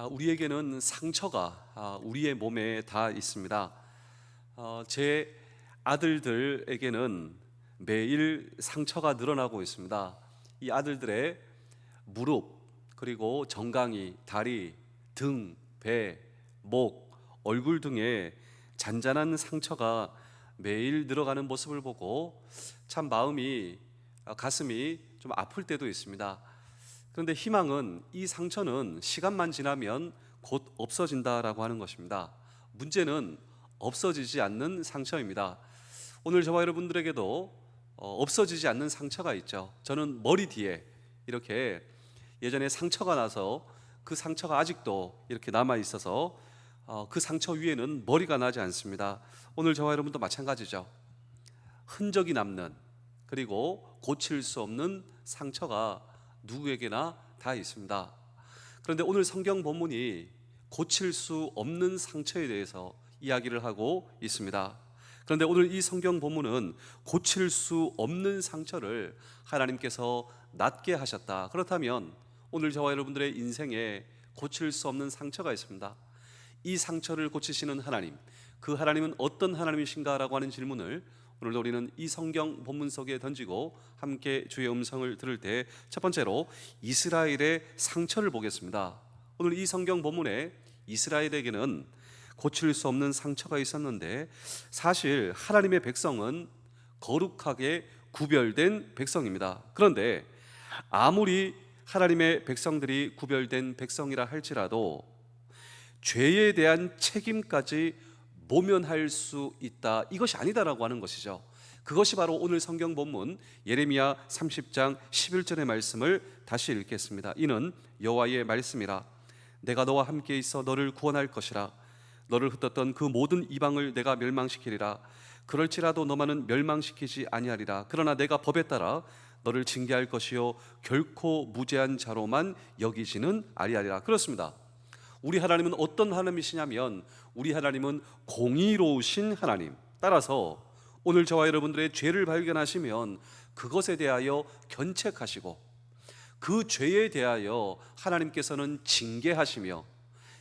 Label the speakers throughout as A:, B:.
A: 우리에게는 상처가 우리의 몸에 다 있습니다. 제 아들들에게는 매일 상처가 늘어나고 있습니다. 이 아들들의 무릎, 그리고 정강이, 다리, 등, 배, 목, 얼굴 등에 잔잔한 상처가 매일 늘어가는 모습을 보고 참 가슴이 좀 아플 때도 있습니다. 그런데 희망은, 이 상처는 시간만 지나면 곧 없어진다라고 하는 것입니다. 문제는 없어지지 않는 상처입니다. 오늘 저와 여러분들에게도 없어지지 않는 상처가 있죠. 저는 머리 뒤에 이렇게 예전에 상처가 나서 그 상처가 아직도 이렇게 남아 있어서 그 상처 위에는 머리가 나지 않습니다. 오늘 저와 여러분도 마찬가지죠. 흔적이 남는, 그리고 고칠 수 없는 상처가 누구에게나 다 있습니다. 그런데 오늘 성경 본문이 고칠 수 없는 상처에 대해서 이야기를 하고 있습니다. 그런데 오늘 이 성경 본문은 고칠 수 없는 상처를 하나님께서 낫게 하셨다. 그렇다면 오늘 저와 여러분들의 인생에 고칠 수 없는 상처가 있습니다. 이 상처를 고치시는 하나님, 그 하나님은 어떤 하나님이신가라고 하는 질문을 오늘도 우리는 이 성경 본문 속에 던지고 함께 주의 음성을 들을 때 첫 번째로 이스라엘의 상처를 보겠습니다. 오늘 이 성경 본문에 이스라엘에게는 고칠 수 없는 상처가 있었는데, 사실 하나님의 백성은 거룩하게 구별된 백성입니다. 그런데 아무리 하나님의 백성들이 구별된 백성이라 할지라도 죄에 대한 책임까지 모면할 수 있다, 이것이 아니다라고 하는 것이죠. 그것이 바로 오늘 성경 본문 예레미야 30장 11절의 말씀을 다시 읽겠습니다. 이는 여호와의 말씀이라. 내가 너와 함께 있어 너를 구원할 것이라. 너를 흩었던 그 모든 이방을 내가 멸망시키리라. 그럴지라도 너만은 멸망시키지 아니하리라. 그러나 내가 법에 따라 너를 징계할 것이요 결코 무죄한 자로만 여기지는 아니하리라. 그렇습니다. 우리 하나님은 어떤 하나님이시냐면, 우리 하나님은 공의로우신 하나님. 따라서 오늘 저와 여러분들의 죄를 발견하시면 그것에 대하여 견책하시고, 그 죄에 대하여 하나님께서는 징계하시며,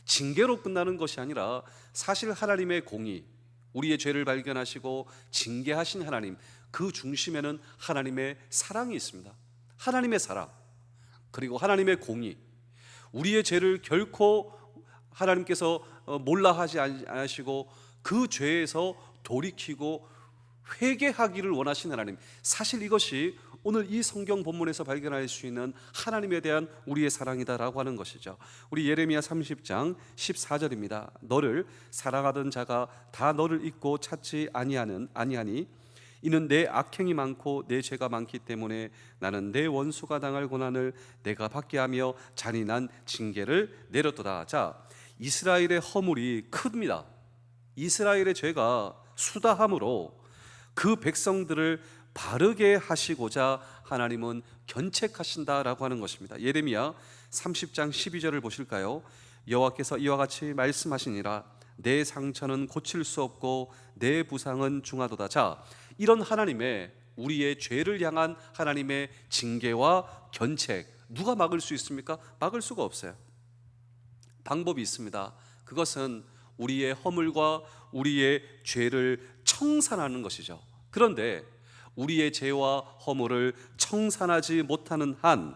A: 징계로 끝나는 것이 아니라 사실 하나님의 공의, 우리의 죄를 발견하시고 징계하신 하나님, 그 중심에는 하나님의 사랑이 있습니다. 하나님의 사랑, 그리고 하나님의 공의, 우리의 죄를 결코 하나님께서 몰라 하지 않으시고 그 죄에서 돌이키고 회개하기를 원하신 하나님, 사실 이것이 오늘 이 성경 본문에서 발견할 수 있는 하나님에 대한 우리의 사랑이다라고 하는 것이죠. 우리 예레미야 30장 14절입니다. 너를 사랑하던 자가 다 너를 잊고 찾지 아니하니 이는 내 악행이 많고 내 죄가 많기 때문에 나는 내 원수가 당할 고난을 내가 받게 하며 잔인한 징계를 내렸도다. 자, 이스라엘의 허물이 큽니다. 이스라엘의 죄가 수다함으로 그 백성들을 바르게 하시고자 하나님은 견책하신다라고 하는 것입니다. 예레미야 30장 12절을 보실까요? 여호와께서 이와 같이 말씀하시니라. 내 상처는 고칠 수 없고 내 부상은 중하도다. 자, 이런 하나님의, 우리의 죄를 향한 하나님의 징계와 견책, 누가 막을 수 있습니까? 막을 수가 없어요. 방법이 있습니다. 그것은 우리의 허물과 우리의 죄를 청산하는 것이죠. 그런데 우리의 죄와 허물을 청산하지 못하는 한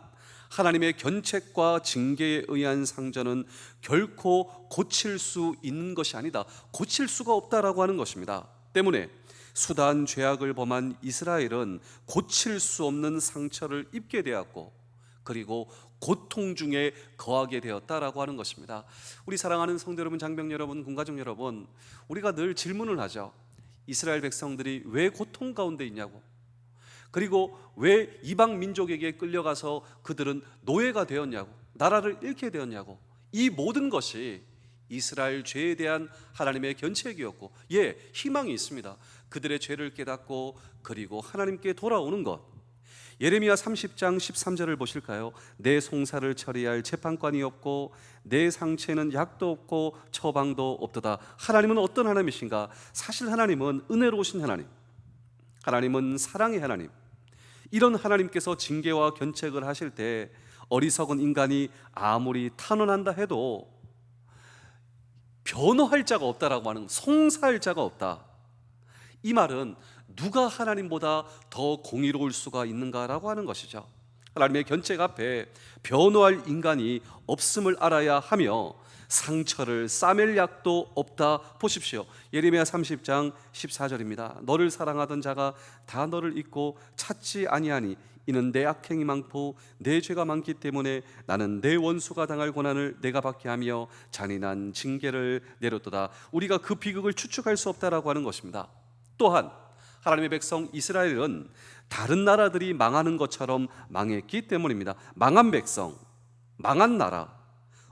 A: 하나님의 견책과 징계에 의한 상처는 결코 고칠 수 있는 것이 아니다, 고칠 수가 없다라고 하는 것입니다. 때문에 수다한 죄악을 범한 이스라엘은 고칠 수 없는 상처를 입게 되었고, 그리고 고통 중에 거하게 되었다라고 하는 것입니다. 우리 사랑하는 성도 여러분, 장병 여러분, 군가족 여러분, 우리가 늘 질문을 하죠. 이스라엘 백성들이 왜 고통 가운데 있냐고, 그리고 왜 이방 민족에게 끌려가서 그들은 노예가 되었냐고, 나라를 잃게 되었냐고. 이 모든 것이 이스라엘 죄에 대한 하나님의 견책이었고, 희망이 있습니다. 그들의 죄를 깨닫고 그리고 하나님께 돌아오는 것. 예레미야 30장 13절을 보실까요? 내 송사를 처리할 재판관이 없고 내 상처에는 약도 없고 처방도 없도다. 하나님은 어떤 하나님이신가? 사실 하나님은 은혜로우신 하나님, 하나님은 사랑의 하나님. 이런 하나님께서 징계와 견책을 하실 때 어리석은 인간이 아무리 탄원한다 해도 변호할 자가 없다라고 하는, 송사할 자가 없다. 이 말은 누가 하나님보다 더 공의로울 수가 있는가라고 하는 것이죠. 하나님의 견책 앞에 변호할 인간이 없음을 알아야 하며 상처를 싸맬 약도 없다. 보십시오. 예레미야 30장 14절입니다. 너를 사랑하던 자가 다 너를 잊고 찾지 아니하니 이는 내 악행이 많고 내 죄가 많기 때문에 나는 내 원수가 당할 고난을 내가 받게 하며 잔인한 징계를 내렸도다. 우리가 그 비극을 추측할 수 없다라고 하는 것입니다. 또한 하나님의 백성 이스라엘은 다른 나라들이 망하는 것처럼 망했기 때문입니다. 망한 백성, 망한 나라.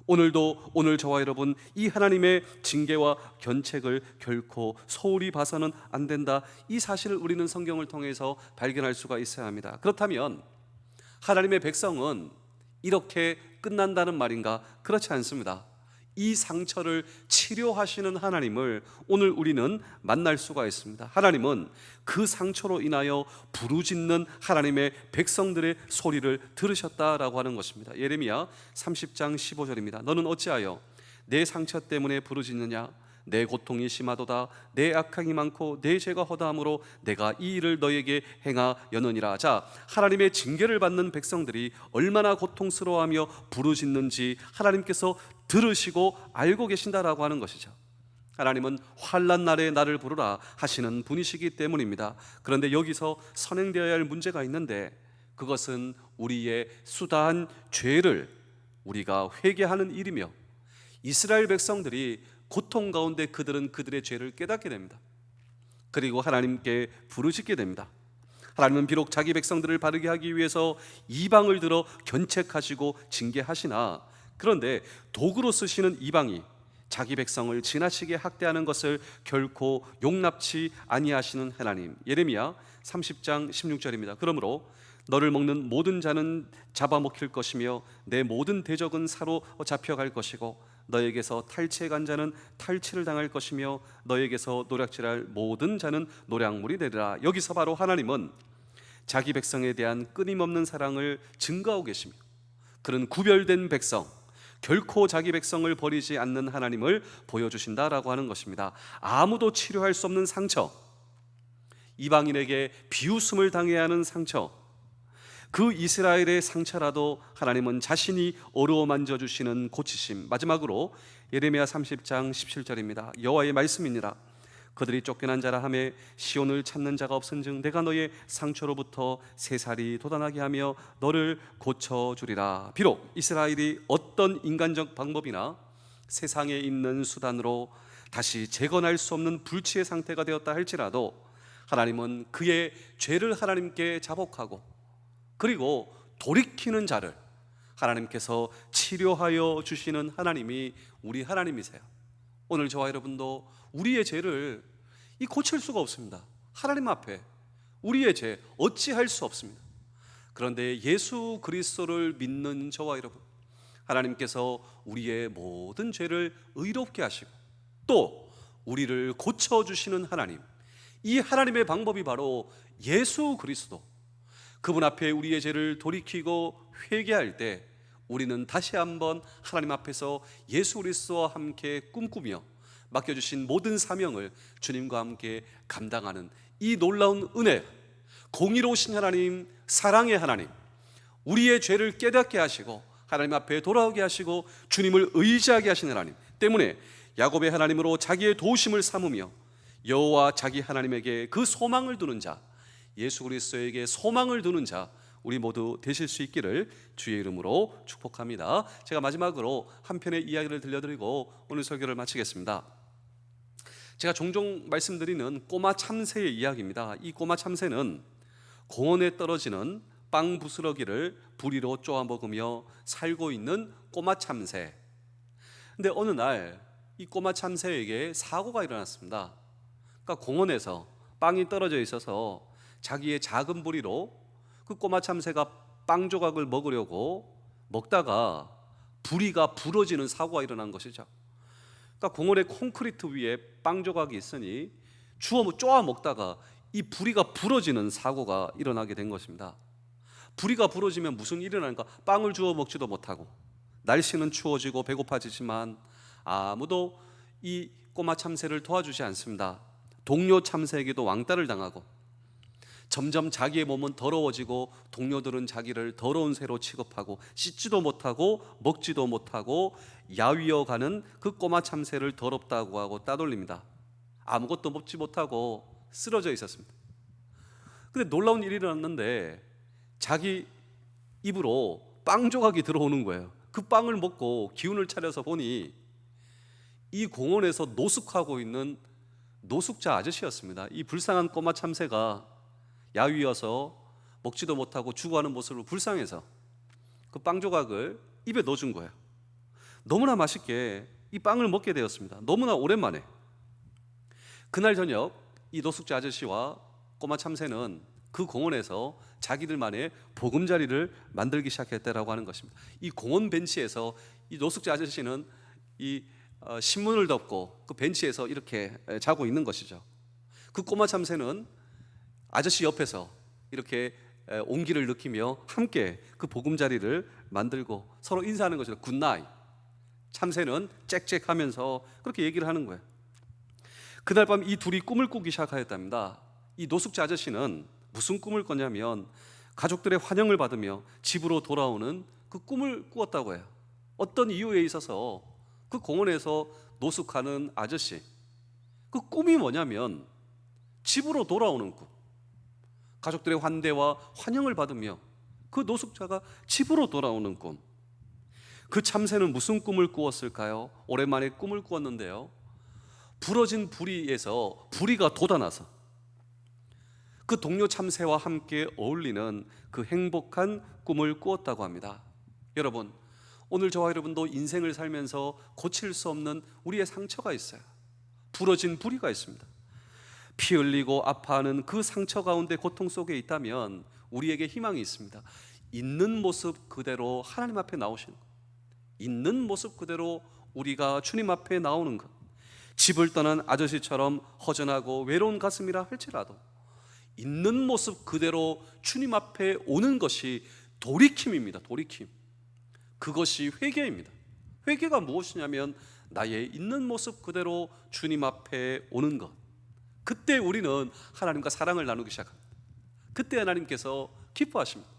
A: 오늘도 오늘 저와 여러분 이 하나님의 징계와 견책을 결코 소홀히 봐서는 안 된다. 이 사실을 우리는 성경을 통해서 발견할 수가 있어야 합니다. 그렇다면 하나님의 백성은 이렇게 끝난다는 말인가? 그렇지 않습니다. 이 상처를 치료하시는 하나님을 오늘 우리는 만날 수가 있습니다. 하나님은 그 상처로 인하여 부르짖는 하나님의 백성들의 소리를 들으셨다라고 하는 것입니다. 예레미야 30장 15절입니다. 너는 어찌하여 내 상처 때문에 부르짖느냐? 내 고통이 심하도다. 내 악행이 많고 내 죄가 허다함으로 내가 이 일을 너에게 행하였느니라. 자, 하나님의 징계를 받는 백성들이 얼마나 고통스러워하며 부르짖는지 하나님께서 들으시고 알고 계신다라고 하는 것이죠. 하나님은 환난 날에 나를 부르라 하시는 분이시기 때문입니다. 그런데 여기서 선행되어야 할 문제가 있는데, 그것은 우리의 수다한 죄를 우리가 회개하는 일이며, 이스라엘 백성들이 고통 가운데 그들은 그들의 죄를 깨닫게 됩니다. 그리고 하나님께 부르짖게 됩니다. 하나님은 비록 자기 백성들을 바르게 하기 위해서 이방을 들어 견책하시고 징계하시나, 그런데 도구로 쓰시는 이방이 자기 백성을 지나치게 학대하는 것을 결코 용납치 아니하시는 하나님. 예레미야 30장 16절입니다. 그러므로 너를 먹는 모든 자는 잡아먹힐 것이며 내 모든 대적은 사로잡혀갈 것이고 너에게서 탈취한 자는 탈취를 당할 것이며 너에게서 노략질할 모든 자는 노략물이 되리라. 여기서 바로 하나님은 자기 백성에 대한 끊임없는 사랑을 증거하고 계시며, 그런 구별된 백성, 결코 자기 백성을 버리지 않는 하나님을 보여주신다라고 하는 것입니다. 아무도 치료할 수 없는 상처, 이방인에게 비웃음을 당해야 하는 상처, 그 이스라엘의 상처라도 하나님은 자신이 어루어 만져주시는 고치심. 마지막으로 예레미야 30장 17절입니다. 여호와의 말씀이니라. 그들이 쫓겨난 자라 하매 시온을 찾는 자가 없은즉 내가 너의 상처로부터 새살이 돋아나게 하며 너를 고쳐주리라. 비록 이스라엘이 어떤 인간적 방법이나 세상에 있는 수단으로 다시 재건할 수 없는 불치의 상태가 되었다 할지라도 하나님은 그의 죄를 하나님께 자복하고 그리고 돌이키는 자를 하나님께서 치료하여 주시는 하나님이 우리 하나님이세요. 오늘 저와 여러분도 우리의 죄를 고칠 수가 없습니다. 하나님 앞에 우리의 죄 어찌할 수 없습니다. 그런데 예수 그리스도를 믿는 저와 여러분, 하나님께서 우리의 모든 죄를 의롭게 하시고 또 우리를 고쳐주시는 하나님, 이 하나님의 방법이 바로 예수 그리스도, 그분 앞에 우리의 죄를 돌이키고 회개할 때 우리는 다시 한번 하나님 앞에서 예수 그리스도와 함께 꿈꾸며 맡겨주신 모든 사명을 주님과 함께 감당하는 이 놀라운 은혜, 공의로우신 하나님, 사랑의 하나님, 우리의 죄를 깨닫게 하시고 하나님 앞에 돌아오게 하시고 주님을 의지하게 하시는 하나님 때문에 야곱의 하나님으로 자기의 도우심을 삼으며 여호와 자기 하나님에게 그 소망을 두는 자, 예수 그리스도에게 소망을 두는 자 우리 모두 되실 수 있기를 주의 이름으로 축복합니다. 제가 마지막으로 한 편의 이야기를 들려드리고 오늘 설교를 마치겠습니다. 제가 종종 말씀드리는 꼬마 참새의 이야기입니다. 이 꼬마 참새는 공원에 떨어지는 빵 부스러기를 부리로 쪼아 먹으며 살고 있는 꼬마 참새. 근데 어느 날 이 꼬마 참새에게 사고가 일어났습니다. 그러니까 공원에서 빵이 떨어져 있어서 자기의 작은 부리로 그 꼬마 참새가 빵 조각을 먹으려고 먹다가 부리가 부러지는 사고가 일어난 것이죠. 그러니까 공원의 콘크리트 위에 빵 조각이 있으니 쪼아 먹다가 이 부리가 부러지는 사고가 일어나게 된 것입니다. 부리가 부러지면 무슨 일이 일어나는가? 빵을 주워 먹지도 못하고 날씨는 추워지고 배고파지지만 아무도 이 꼬마 참새를 도와주지 않습니다. 동료 참새에게도 왕따를 당하고 점점 자기의 몸은 더러워지고 동료들은 자기를 더러운 새로 취급하고 씻지도 못하고 먹지도 못하고 야위어가는 그 꼬마 참새를 더럽다고 하고 따돌립니다. 아무것도 먹지 못하고 쓰러져 있었습니다. 근데 놀라운 일이 일어났는데 자기 입으로 빵 조각이 들어오는 거예요. 그 빵을 먹고 기운을 차려서 보니 이 공원에서 노숙하고 있는 노숙자 아저씨였습니다. 이 불쌍한 꼬마 참새가 야위어서 먹지도 못하고 죽어가는 모습을 불쌍해서 그 빵 조각을 입에 넣어준 거예요. 너무나 맛있게 이 빵을 먹게 되었습니다. 너무나 오랜만에. 그날 저녁 이 노숙자 아저씨와 꼬마 참새는 그 공원에서 자기들만의 보금자리를 만들기 시작했다라고 하는 것입니다. 이 공원 벤치에서 이 노숙자 아저씨는 이 신문을 덮고 그 벤치에서 이렇게 자고 있는 것이죠. 그 꼬마 참새는 아저씨 옆에서 이렇게 온기를 느끼며 함께 그 보금자리를 만들고 서로 인사하는 것이죠. 굿나잇. 참새는 짹짹하면서 그렇게 얘기를 하는 거예요. 그날 밤 이 둘이 꿈을 꾸기 시작하였답니다. 이 노숙자 아저씨는 무슨 꿈을 꿨냐면 가족들의 환영을 받으며 집으로 돌아오는 그 꿈을 꾸었다고 해요. 어떤 이유에 있어서 그 공원에서 노숙하는 아저씨, 그 꿈이 뭐냐면 집으로 돌아오는 꿈, 가족들의 환대와 환영을 받으며 그 노숙자가 집으로 돌아오는 꿈. 그 참새는 무슨 꿈을 꾸었을까요? 오랜만에 꿈을 꾸었는데요, 부러진 부리에서 부리가 돋아나서 그 동료 참새와 함께 어울리는 그 행복한 꿈을 꾸었다고 합니다. 여러분, 오늘 저와 여러분도 인생을 살면서 고칠 수 없는 우리의 상처가 있어요. 부러진 부리가 있습니다. 피 흘리고 아파하는 그 상처 가운데 고통 속에 있다면 우리에게 희망이 있습니다. 있는 모습 그대로 하나님 앞에 나오시는 것, 있는 모습 그대로 우리가 주님 앞에 나오는 것, 집을 떠난 아저씨처럼 허전하고 외로운 가슴이라 할지라도 있는 모습 그대로 주님 앞에 오는 것이 돌이킴입니다. 돌이킴. 그것이 회개입니다. 회개가 무엇이냐면 나의 있는 모습 그대로 주님 앞에 오는 것. 그때 우리는 하나님과 사랑을 나누기 시작합니다. 그때 하나님께서 기뻐하십니다.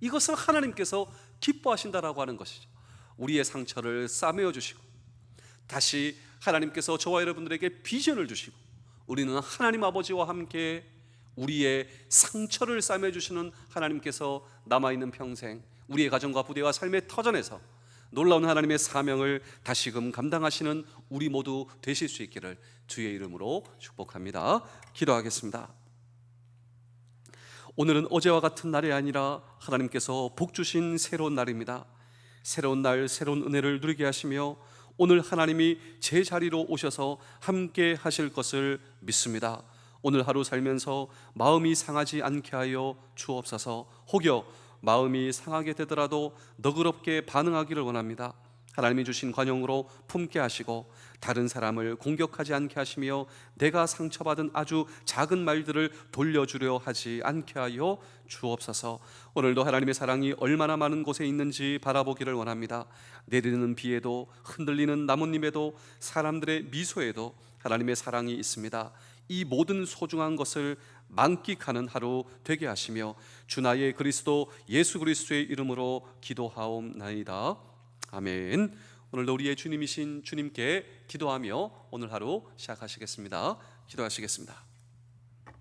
A: 이것을 하나님께서 기뻐하신다라고 하는 것이죠. 우리의 상처를 싸매어 주시고 다시 하나님께서 저와 여러분들에게 비전을 주시고 우리는 하나님 아버지와 함께 우리의 상처를 싸매어 주시는 하나님께서 남아있는 평생 우리의 가정과 부대와 삶의 터전에서 놀라운 하나님의 사명을 다시금 감당하시는 우리 모두 되실 수 있기를 주의 이름으로 축복합니다. 기도하겠습니다. 오늘은 어제와 같은 날이 아니라 하나님께서 복 주신 새로운 날입니다. 새로운 날, 새로운 은혜를 누리게 하시며 오늘 하나님이 제 자리로 오셔서 함께 하실 것을 믿습니다. 오늘 하루 살면서 마음이 상하지 않게 하여 주옵소서. 혹여 마음이 상하게 되더라도 너그럽게 반응하기를 원합니다. 하나님이 주신 관용으로 품게 하시고 다른 사람을 공격하지 않게 하시며 내가 상처받은 아주 작은 말들을 돌려주려 하지 않게 하여 주옵소서. 오늘도 하나님의 사랑이 얼마나 많은 곳에 있는지 바라보기를 원합니다. 내리는 비에도 흔들리는 나뭇잎에도 사람들의 미소에도 하나님의 사랑이 있습니다. 이 모든 소중한 것을 만끽하는 하루 되게 하시며 주 나의 그리스도 예수 그리스도의 이름으로 기도하옵나이다. 아멘. 오늘도 우리의 주님이신 주님께 기도하며 오늘 하루 시작하시겠습니다. 기도하시겠습니다.